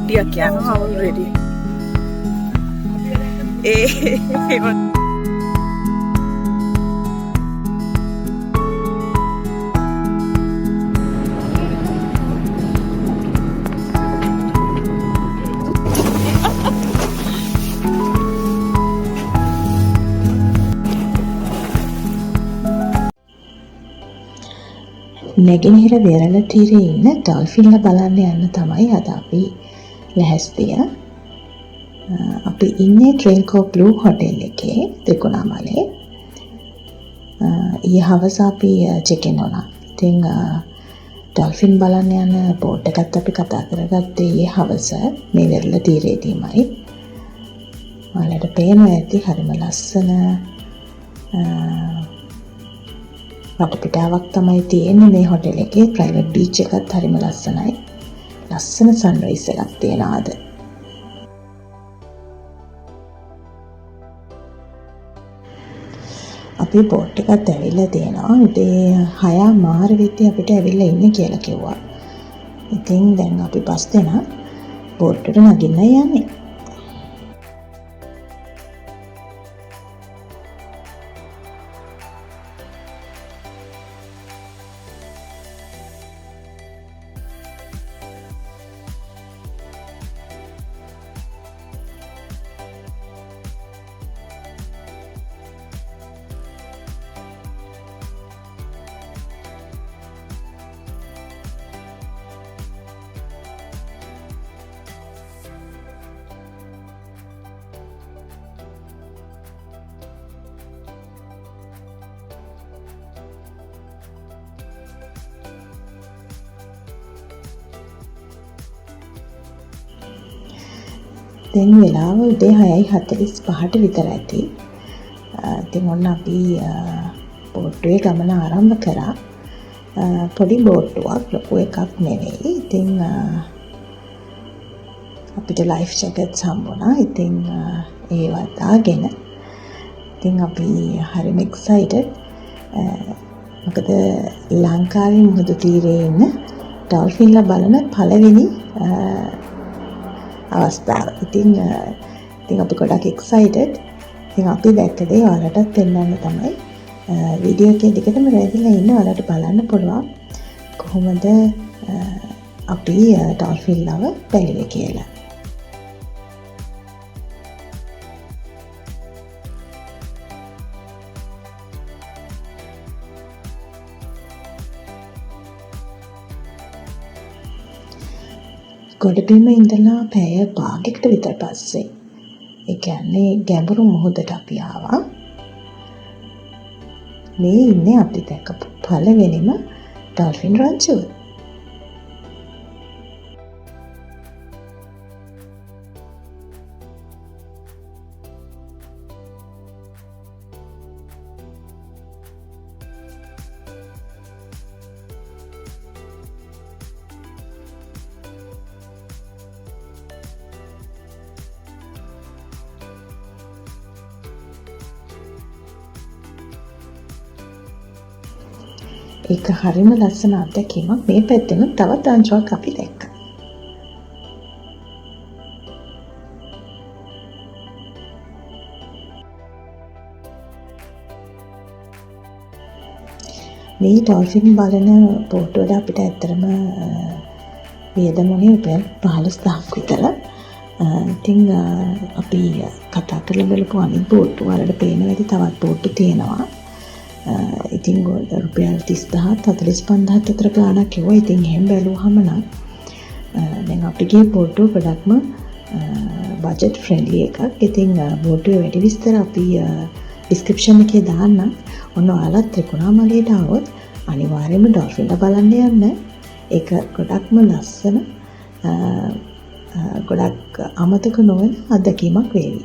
කට්ටියක් යනවා already. නැගෙනහිර වෙරළ තීරයේ ඉන්න ඩොල්ෆින්ලා බලන්න යන්න තමයි අද අපි ලැහැස්තිය. අපි ඉන්නේ ට්‍රෙල්කෝ බ්ලූ හොටෙල් එකේ ත්‍රිකුණාමලේ. ඊයේ හවස අපි චෙක් ඉන් වුණා. ඉතින් ඩොල්ෆින් බලන්න යන බෝට් එකත් අපි කතා කරගත්තේ ඊයේ හවස මේ වෙරළ තීරයේදීමයි. ඔයාලට පේනවා ඇති හරිම ලස්සන වටපිටාවක් තමයි තියෙන්නේ මේ හොටෙල් එකේ. ප්‍රයිවට් බීච් එකත් හරිම ලස්සනයි. ලස්සන සන්රයිස් එකක් තියෙනවා අද. අපි බෝට් එකත් ඇවිල්ලා තියෙනවා. උදේ 6 මාර වෙද්දී අපිට ඇවිල්ලා ඉන්න කියලා කිව්වා. ඉතින් දැන් අපි පස් දෙනා බෝට් එකට නගින්න යන්නේ. දැන් වෙලාව උදේ 6:45ට විතර ඇති. ඉතින් ඔන්න අපි බෝට්ටුවේ ගමන ආරම්භ කරා. පොඩි බෝට්ටුවක්, ලොකු එකක් නෙවෙයි. ඉතින් අපිට ලයිෆ් ජැකට්ස් හම්බුණා. ඉතින් ඒවා දාගෙන ඉතින් අපි හරිම එක්සයිටඩ්. මොකද ලංකාවේ මුහුදු තීරයේ ඉන්න ඩොල්ෆින්ලා බලන පළවෙනි අවස්ථාව. ඉතින් අපි ගොඩක් එක්සයිටඩ්. ඉතින් අපි දැක්ක දේ ඔයාලටත් පෙන්වන්න තමයි වීඩියෝ එකේ දිගටම රැඳිලා ඉන්න ඔයාලට බලන්න පුළුවන් කොහොමද අපි ඩොල්ෆින්ලව බැලුවේ කියලා. ගොඩබිම ඉඳලා පැය භාගයකට විතර පස්සේ, ඒ කියන්නේ ගැඹුරු මුහුදට අපි ආවා. මේ ඉන්නේ අපි දැකපු පළවෙනිම ඩොල්ෆින් රංචුව. ඒක හරිම ලස්සන අත්දැකීමක්. මේ පැත්තෙම තවත් රංචුවක් අපි දැක්කා. මේ ඩොල්ෆින් බලන බෝට්ටුවට අපිට ඇත්තටම වියදමුනේ රුපියල් 15000ක් විතර. ඉතින් අපි කතා කරලා බලපුවා අනිත් බෝට්ටු වලට පේනවා ඇති තවත් බෝට්ටු තියෙනවා. ඉතින් රුපියල් 30000ත් 45000ත් අතර ගාණක් කිව්වා. ඉතින් එහෙම බැලුවහම නම් දැන් අපි ගිය බෝට්ටුව ගොඩක්ම බජට් ෆ්‍රෙන්ඩ්ලි එකක්. ඉතින් බෝට්ටුවේ වැඩි විස්තර අපි ඩිස්ක්‍රිප්ෂන් එකේ දාන්නම්. ඔන්න ඔයාලත් ත්‍රිකුණාමලයට આવොත් අනිවාර්යයෙන්ම ඩොල්ෆින්ලා බලන්න යන්න. ඒක ගොඩක්ම ලස්සන ගොඩක් අමතක නොවන අත්දැකීමක් වේවි.